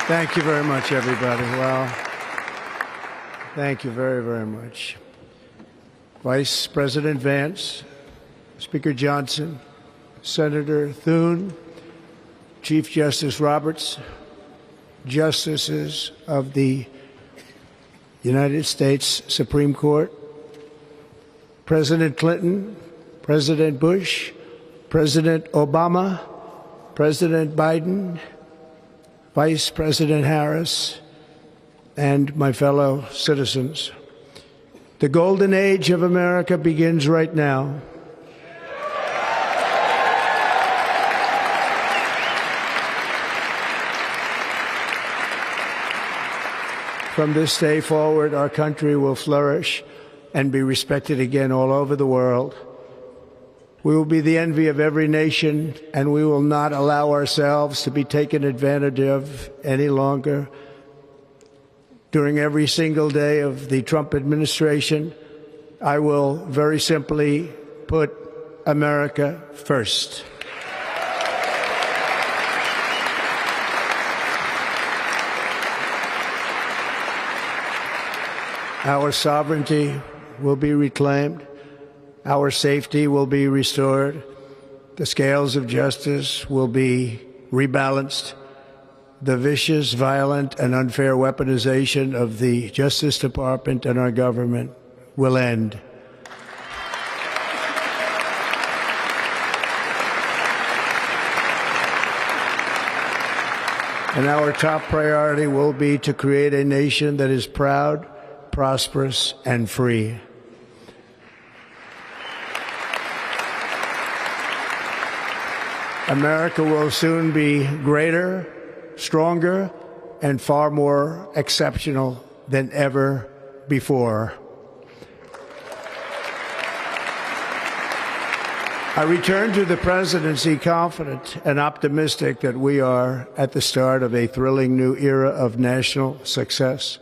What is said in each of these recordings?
Thank you very much, everybody. Well, thank you very, very much. Vice President Vance, Speaker Johnson, Senator Thune, Chief Justice Roberts, Justices of the United States Supreme Court, President Clinton, President Bush, President Obama, President Biden, Vice President Harris, and my fellow citizens. The golden age of America begins right now. From this day forward, our country will flourish and be respected again all over the world. We will be the envy of every nation, and we will not allow ourselves to be taken advantage of any longer. During every single day of the Trump administration, I will very simply put America first. Our sovereignty will be reclaimed. Our safety will be restored. The scales of justice will be rebalanced. The vicious, violent, and unfair weaponization of the Justice Department and our government will end. And our top priority will be to create a nation that is proud, prosperous, and free. America will soon be greater, stronger, and far more exceptional than ever before. I return to the presidency confident and optimistic that we are at the start of a thrilling new era of national success.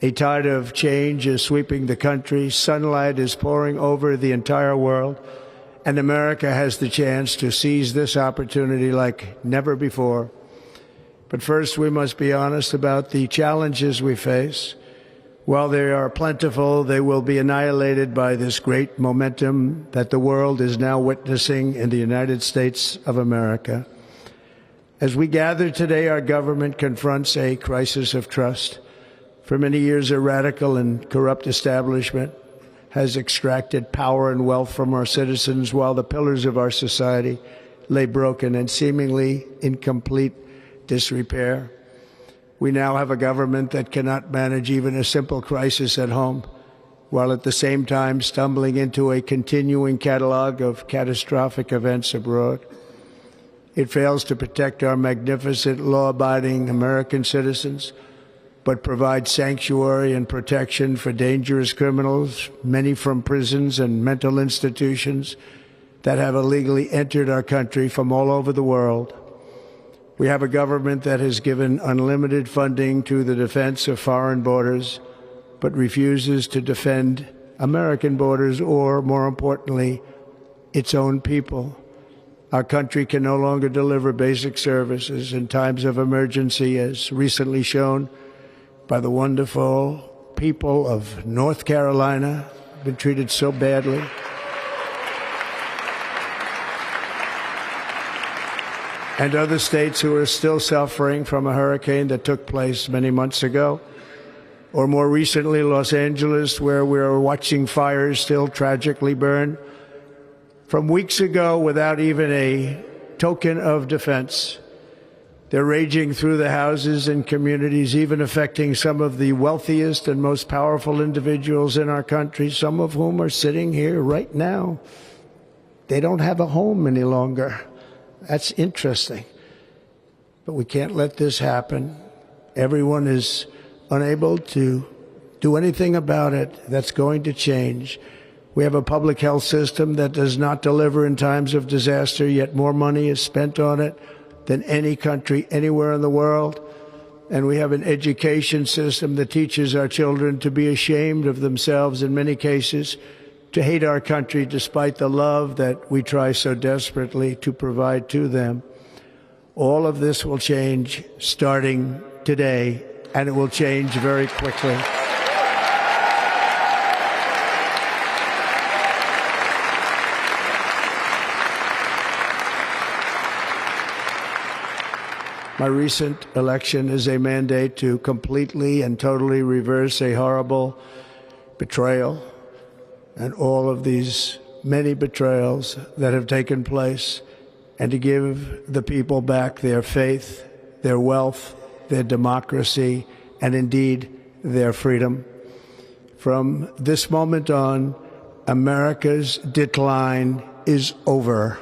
A tide of change is sweeping the country. Sunlight is pouring over the entire world, and America has the chance to seize this opportunity like never before. But first, we must be honest about the challenges we face. While they are plentiful, they will be annihilated by this great momentum that the world is now witnessing in the United States of America. As we gather today, our government confronts a crisis of trust. For many years, a radical and corrupt establishment has extracted power and wealth from our citizens while the pillars of our society lay broken and seemingly in complete disrepair. We now have a government that cannot manage even a simple crisis at home, while at the same time stumbling into a continuing catalog of catastrophic events abroad. It fails to protect our magnificent, law-abiding American citizens, but provides sanctuary and protection for dangerous criminals, many from prisons and mental institutions that have illegally entered our country from all over the world. We have a government that has given unlimited funding to the defense of foreign borders, but refuses to defend American borders or, more importantly, its own people. Our country can no longer deliver basic services in times of emergency, as recently shown by the wonderful people of North Carolina, been treated so badly. And other states who are still suffering from a hurricane that took place many months ago. Or more recently, Los Angeles, where we are watching fires still tragically burn. From weeks ago, without even a token of defense, they're raging through the houses and communities, even affecting some of the wealthiest and most powerful individuals in our country, some of whom are sitting here right now. They don't have a home any longer. That's interesting. But we can't let this happen. Everyone is unable to do anything about it. That's going to change. We have a public health system that does not deliver in times of disaster, yet more money is spent on it than any country anywhere in the world. And we have an education system that teaches our children to be ashamed of themselves in many cases, to hate our country despite the love that we try so desperately to provide to them. All of this will change starting today, and it will change very quickly. My recent election is a mandate to completely and totally reverse a horrible betrayal and all of these many betrayals that have taken place, and to give the people back their faith, their wealth, their democracy, and indeed their freedom. From this moment on, America's decline is over.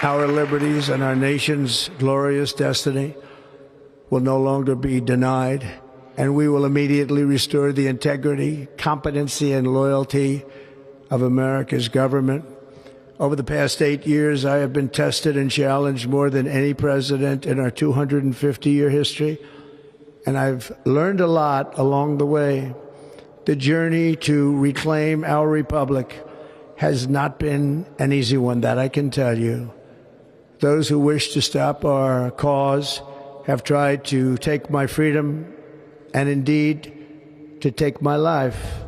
Our liberties and our nation's glorious destiny will no longer be denied, and we will immediately restore the integrity, competency, and loyalty of America's government. Over the past 8 years, I have been tested and challenged more than any president in our 250-year history, and I've learned a lot along the way. The journey to reclaim our republic has not been an easy one, that I can tell you. Those who wish to stop our cause have tried to take my freedom and indeed to take my life.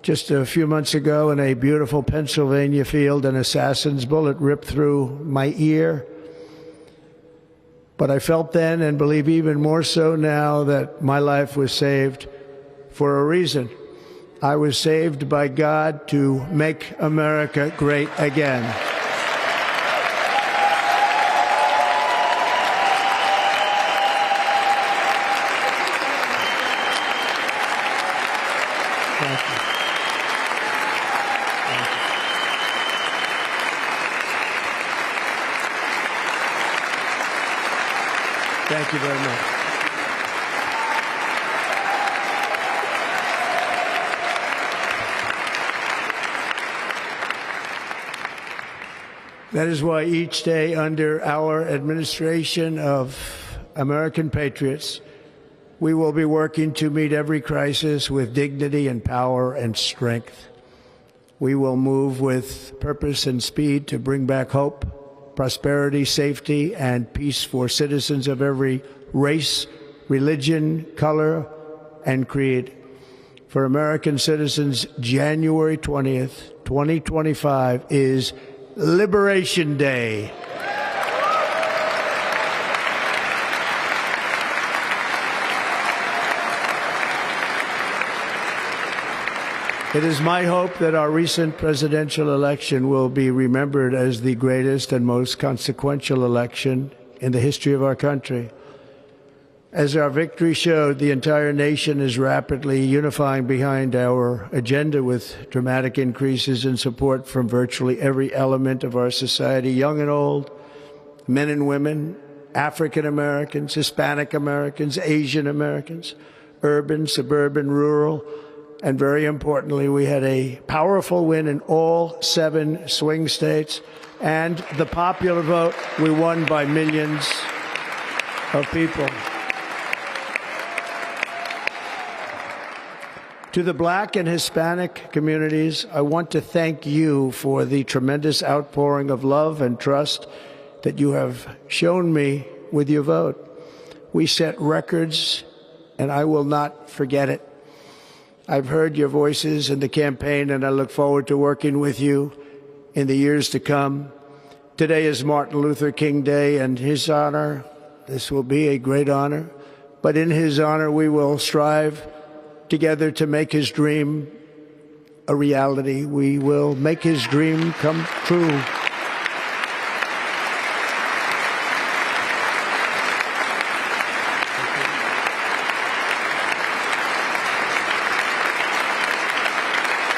Just a few months ago in a beautiful Pennsylvania field, an assassin's bullet ripped through my ear. But I felt then, and believe even more so now, that my life was saved for a reason. I was saved by God to make America great again. Thank you. Thank you very much. That is why each day under our administration of American patriots, we will be working to meet every crisis with dignity and power and strength. We will move with purpose and speed to bring back hope, prosperity, safety, and peace for citizens of every race, religion, color, and creed. For American citizens, January 20th, 2025 is Liberation Day. It is my hope that our recent presidential election will be remembered as the greatest and most consequential election in the history of our country. As our victory showed, the entire nation is rapidly unifying behind our agenda with dramatic increases in support from virtually every element of our society, young and old, men and women, African Americans, Hispanic Americans, Asian Americans, urban, suburban, rural. And very importantly, we had a powerful win in all 7 swing states. And the popular vote, we won by millions of people. To the Black and Hispanic communities, I want to thank you for the tremendous outpouring of love and trust that you have shown me with your vote. We set records, and I will not forget it. I've heard your voices in the campaign, and I look forward to working with you in the years to come. Today is Martin Luther King Day, and his honor, this will be a great honor, but in his honor we will strive together to make his dream a reality. We will make his dream come true.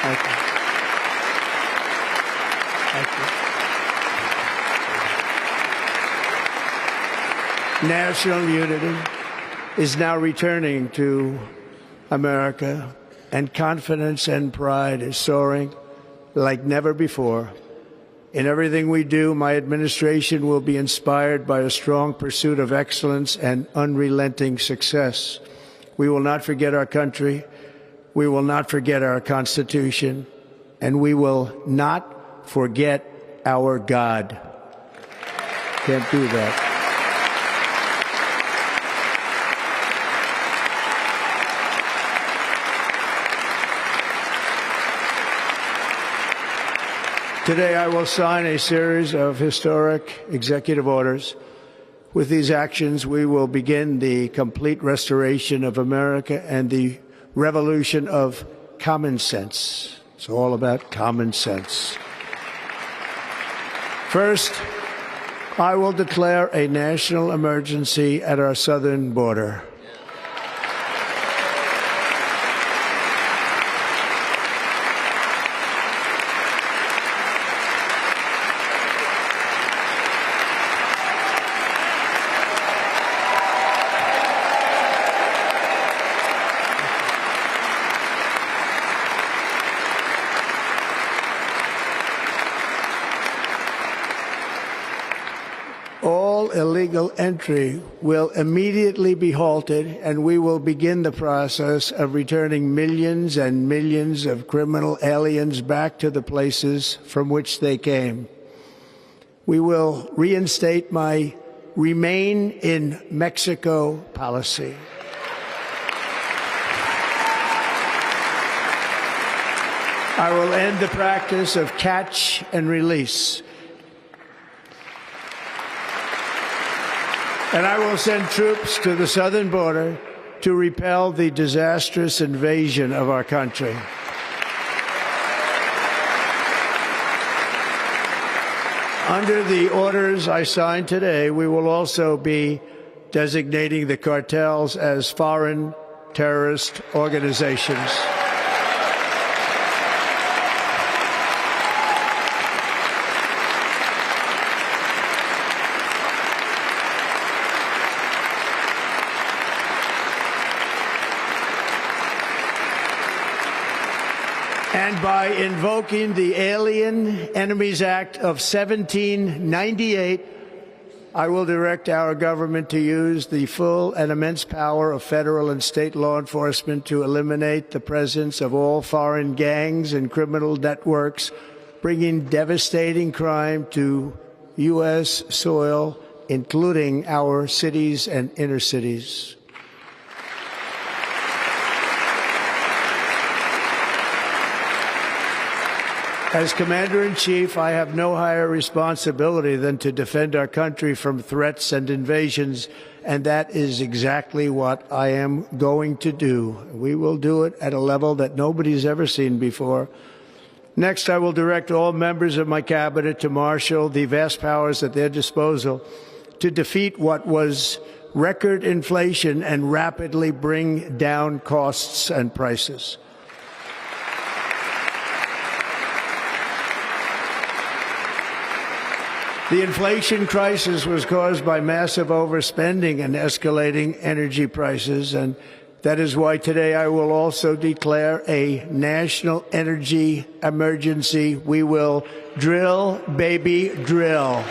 Thank you. Thank you. National unity is now returning to America, and confidence and pride is soaring like never before. In everything we do, my administration will be inspired by a strong pursuit of excellence and unrelenting success. We will not forget our country. We will not forget our Constitution. and we will not forget our God. Can't do that. Today, I will sign a series of historic executive orders. With these actions, we will begin the complete restoration of America and the revolution of common sense. It's all about common sense. First, I will declare a national emergency at our southern border. All illegal entry will immediately be halted, and we will begin the process of returning millions and millions of criminal aliens back to the places from which they came. We will reinstate my Remain in Mexico policy. I will end the practice of catch and release. And I will send troops to the southern border to repel the disastrous invasion of our country. Under the orders I signed today, we will also be designating the cartels as foreign terrorist organizations. And by invoking the Alien Enemies Act of 1798, I will direct our government to use the full and immense power of federal and state law enforcement to eliminate the presence of all foreign gangs and criminal networks, bringing devastating crime to U.S. soil, including our cities and inner cities. As Commander-in-Chief, I have no higher responsibility than to defend our country from threats and invasions, and that is exactly what I am going to do. We will do it at a level that nobody's ever seen before. Next, I will direct all members of my cabinet to marshal the vast powers at their disposal to defeat what was record inflation and rapidly bring down costs and prices. The inflation crisis was caused by massive overspending and escalating energy prices, and that is why today I will also declare a national energy emergency. We will drill, baby, drill.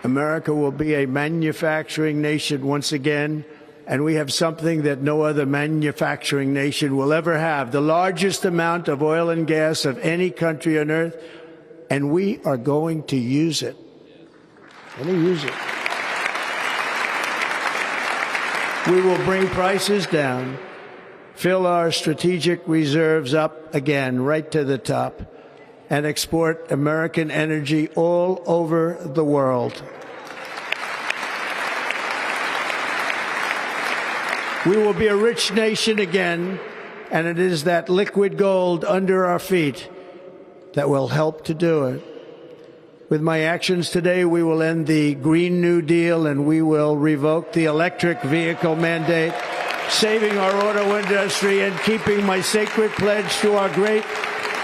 America will be a manufacturing nation once again, and we have something that no other manufacturing nation will ever have, the largest amount of oil and gas of any country on earth, and we are going to use it. We will bring prices down, fill our strategic reserves up again, right to the top, and export American energy all over the world. We will be a rich nation again, and it is that liquid gold under our feet that will help to do it. With my actions today, we will end the Green New Deal, and we will revoke the electric vehicle mandate, saving our auto industry and keeping my sacred pledge to our great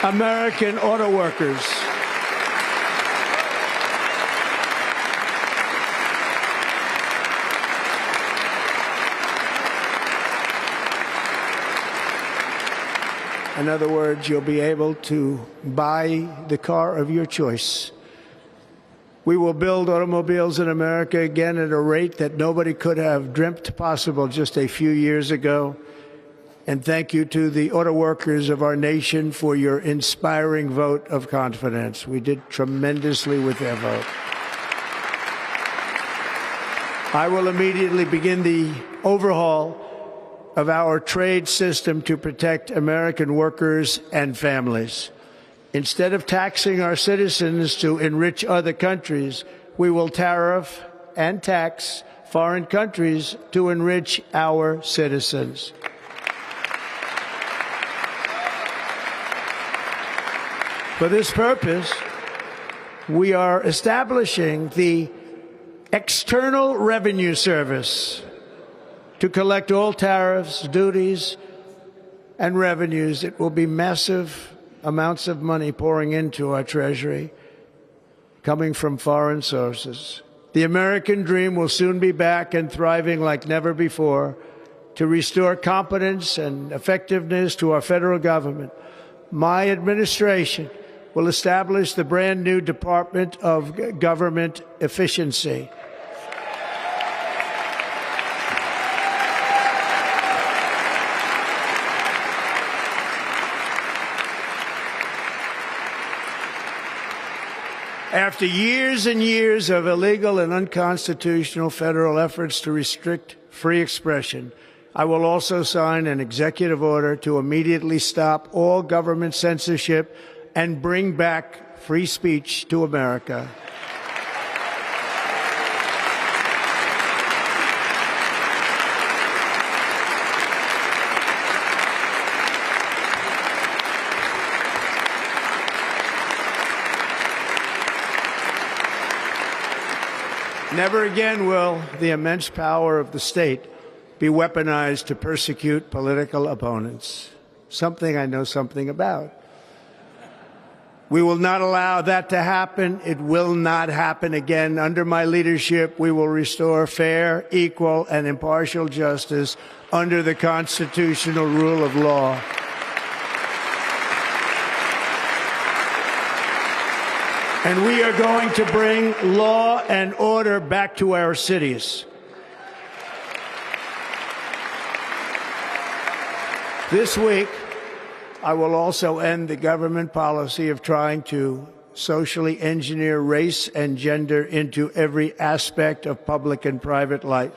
American auto workers. In other words, you'll be able to buy the car of your choice. We will build automobiles in America again at a rate that nobody could have dreamt possible just a few years ago. And thank you to the auto workers of our nation for your inspiring vote of confidence. We did tremendously with their vote. I will immediately begin the overhaul of our trade system to protect American workers and families. Instead of taxing our citizens to enrich other countries, we will tariff and tax foreign countries to enrich our citizens. For this purpose, we are establishing the External Revenue Service to collect all tariffs, duties, and revenues. It will be massive amounts of money pouring into our Treasury, coming from foreign sources. The American dream will soon be back and thriving like never before to restore competence and effectiveness to our federal government. My administration will establish the brand new Department of Government Efficiency. After years and years of illegal and unconstitutional federal efforts to restrict free expression, I will also sign an executive order to immediately stop all government censorship and bring back free speech to America. Never again will the immense power of the state be weaponized to persecute political opponents, something I know something about. We will not allow that to happen. It will not happen again. Under my leadership, we will restore fair, equal, and impartial justice under the constitutional rule of law. And we are going to bring law and order back to our cities. This week, I will also end the government policy of trying to socially engineer race and gender into every aspect of public and private life.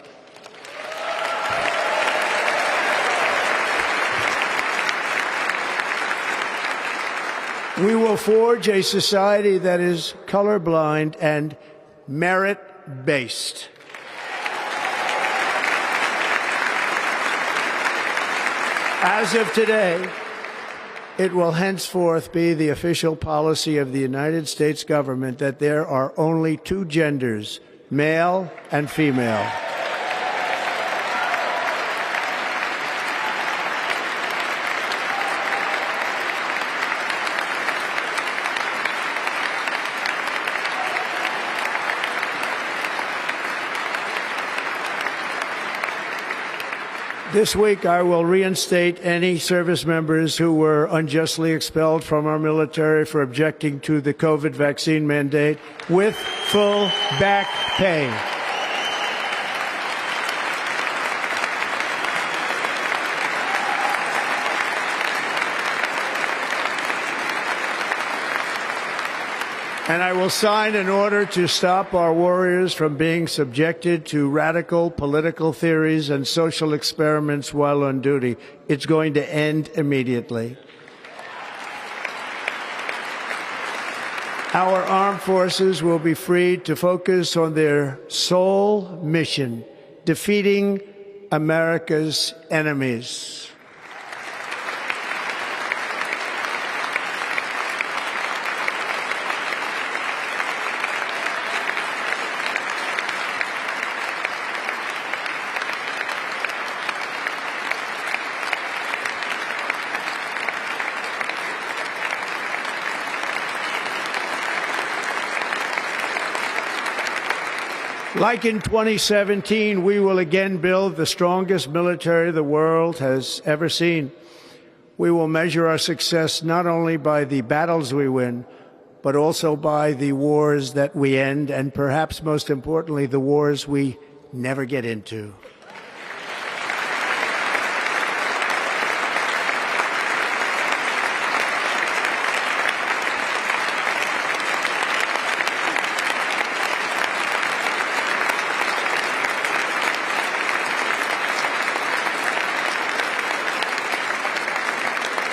We will forge a society that is colorblind and merit-based. As of today, it will henceforth be the official policy of the United States government that there are only two genders, male and female. This week, I will reinstate any service members who were unjustly expelled from our military for objecting to the COVID vaccine mandate with full back pay. And I will sign an order to stop our warriors from being subjected to radical political theories and social experiments while on duty. It's going to end immediately. Our armed forces will be freed to focus on their sole mission, defeating America's enemies. Like in 2017, we will again build the strongest military the world has ever seen. We will measure our success not only by the battles we win, but also by the wars that we end, and perhaps most importantly, the wars we never get into.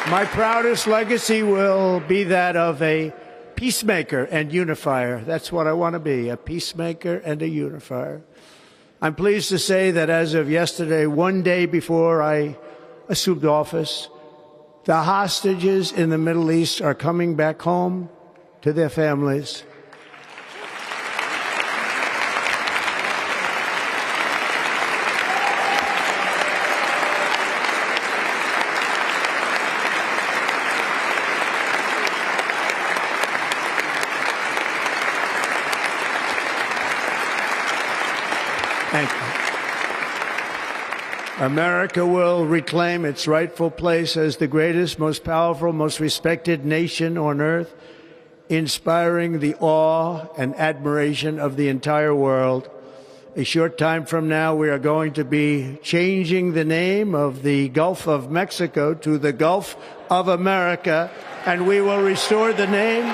My proudest legacy will be that of a peacemaker and unifier. That's what I want to be, a peacemaker and a unifier. I'm pleased to say that as of yesterday, one day before I assumed office, the hostages in the Middle East are coming back home to their families. Thank you. America will reclaim its rightful place as the greatest, most powerful, most respected nation on earth, inspiring the awe and admiration of the entire world. A short time from now, we are going to be changing the name of the Gulf of Mexico to the Gulf of America, and we will restore the name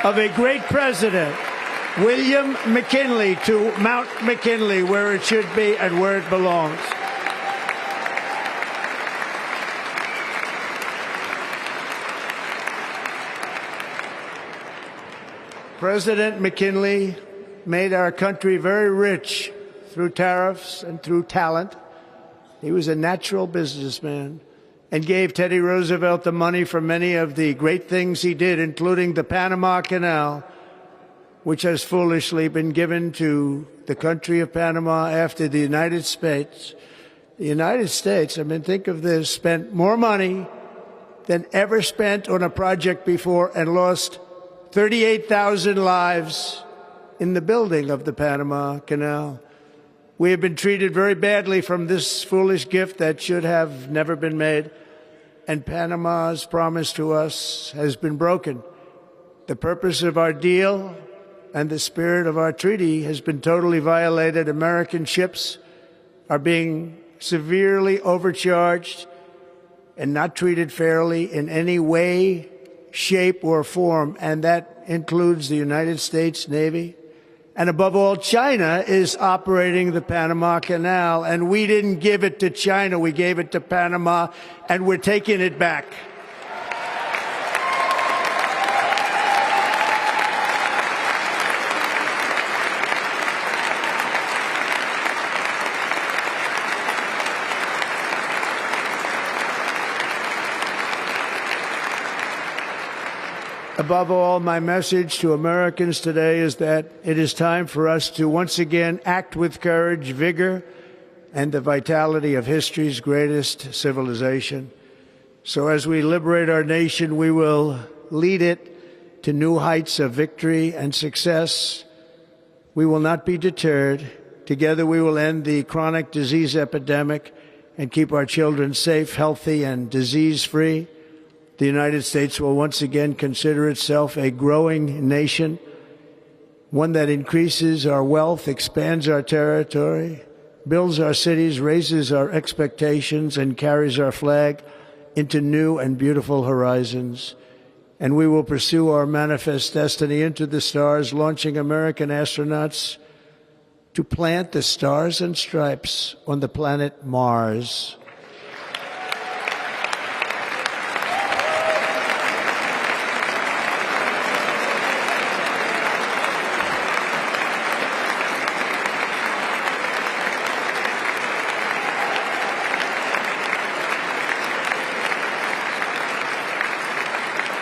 of a great president, William McKinley, to Mount McKinley, where it should be and where it belongs. President McKinley made our country very rich through tariffs and through talent. He was a natural businessman and gave Teddy Roosevelt the money for many of the great things he did, including the Panama Canal, which has foolishly been given to the country of Panama after the United States. The United States, I mean, think of this, spent more money than ever spent on a project before and lost 38,000 lives in the building of the Panama Canal. We have been treated very badly from this foolish gift that should have never been made, and Panama's promise to us has been broken. The purpose of our deal and the spirit of our treaty has been totally violated. American ships are being severely overcharged and not treated fairly in any way, shape, or form, and that includes the United States Navy. And above all, China is operating the Panama Canal, and we didn't give it to China, we gave it to Panama, and we're taking it back. Above all, my message to Americans today is that it is time for us to once again act with courage, vigor, and the vitality of history's greatest civilization. So as we liberate our nation, we will lead it to new heights of victory and success. We will not be deterred. Together we will end the chronic disease epidemic and keep our children safe, healthy, and disease-free. The United States will once again consider itself a growing nation, one that increases our wealth, expands our territory, builds our cities, raises our expectations, and carries our flag into new and beautiful horizons. And we will pursue our manifest destiny into the stars, launching American astronauts to plant the stars and stripes on the planet Mars.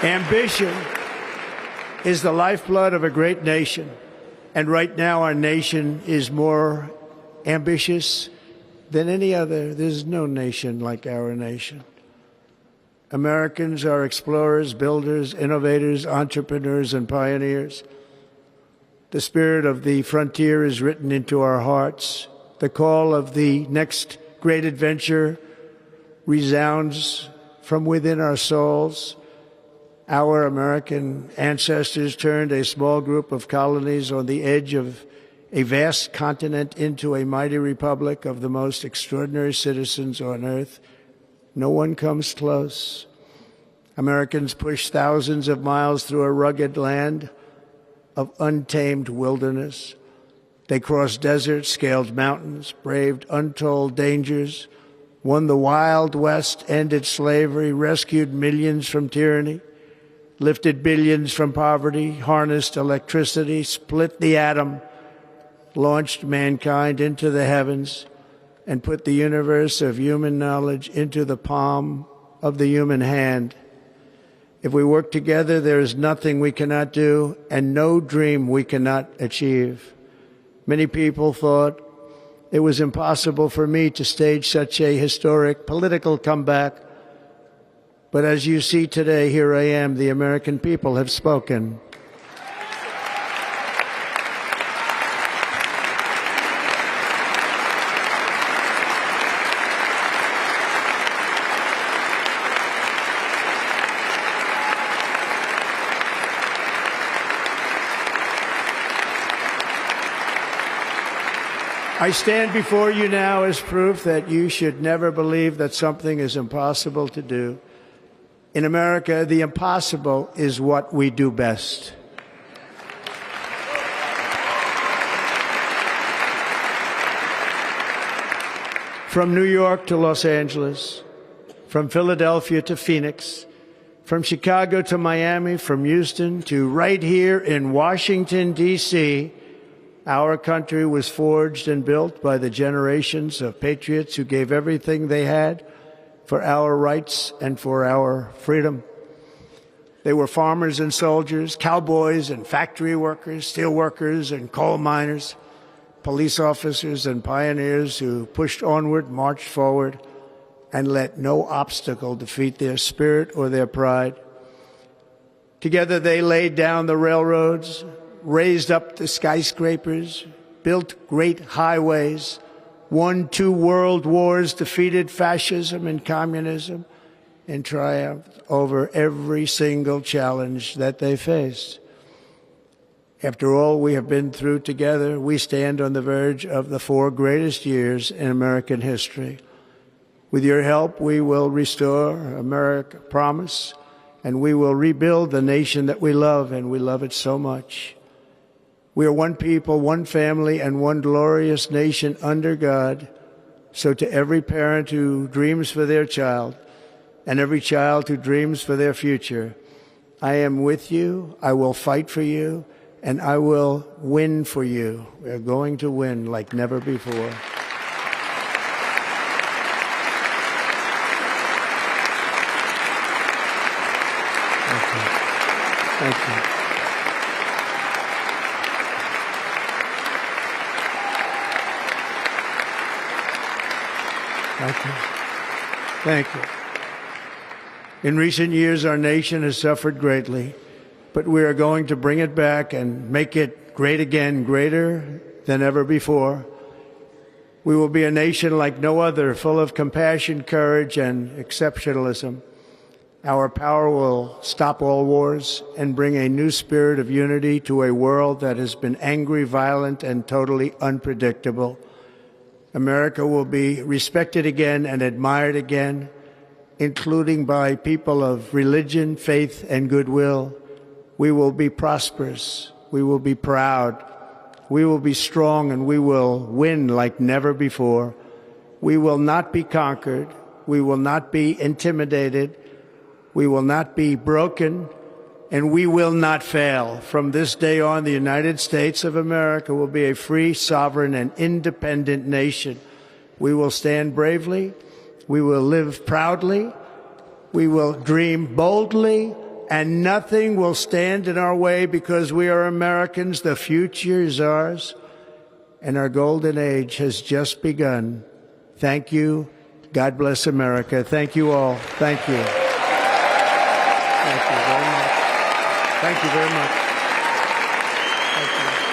Ambition is the lifeblood of a great nation, and right now our nation is more ambitious than any other. There's no nation like our nation. Americans are explorers, builders, innovators, entrepreneurs, and pioneers. The spirit of the frontier is written into our hearts. The call of the next great adventure resounds from within our souls. Our American ancestors turned a small group of colonies on the edge of a vast continent into a mighty republic of the most extraordinary citizens on earth. No one comes close. Americans pushed thousands of miles through a rugged land of untamed wilderness. They crossed deserts, scaled mountains, braved untold dangers, won the Wild West, ended slavery, rescued millions from tyranny, lifted billions from poverty, harnessed electricity, split the atom, launched mankind into the heavens, and put the universe of human knowledge into the palm of the human hand. If we work together, there is nothing we cannot do and no dream we cannot achieve. Many people thought it was impossible for me to stage such a historic political comeback. But as you see today, here I am. The American people have spoken. I stand before you now as proof that you should never believe that something is impossible to do. In America, the impossible is what we do best. From New York to Los Angeles, from Philadelphia to Phoenix, from Chicago to Miami, from Houston to right here in Washington, D.C., our country was forged and built by the generations of patriots who gave everything they had for our rights and for our freedom. They were farmers and soldiers, cowboys and factory workers, steel workers and coal miners, police officers and pioneers who pushed onward, marched forward, and let no obstacle defeat their spirit or their pride. Together they laid down the railroads, raised up the skyscrapers, built great highways, won 2 world wars, defeated fascism and communism, and triumphed over every single challenge that they faced. After all we have been through together, we stand on the verge of the 4 greatest years in American history. With your help, we will restore America promise, and we will rebuild the nation that we love, and we love it so much. We are one people, one family, and one glorious nation under God. So to every parent who dreams for their child and every child who dreams for their future, I am with you, I will fight for you, and I will win for you. We are going to win like never before. Thank you. Thank you. Thank you. In recent years, our nation has suffered greatly, but we are going to bring it back and make it great again, greater than ever before. We will be a nation like no other, full of compassion, courage, and exceptionalism. Our power will stop all wars and bring a new spirit of unity to a world that has been angry, violent, and totally unpredictable. America will be respected again and admired again, including by people of religion, faith, and goodwill. We will be prosperous. We will be proud. We will be strong, and we will win like never before. We will not be conquered. We will not be intimidated. We will not be broken, and we will not fail. From this day on, the United States of America will be a free, sovereign, and independent nation. We will stand bravely. We will live proudly. We will dream boldly, and nothing will stand in our way because we are Americans. The future is ours, and our golden age has just begun. Thank you. God bless America. Thank you all. Thank you. Thank you very much. Thank you very much. Thank you.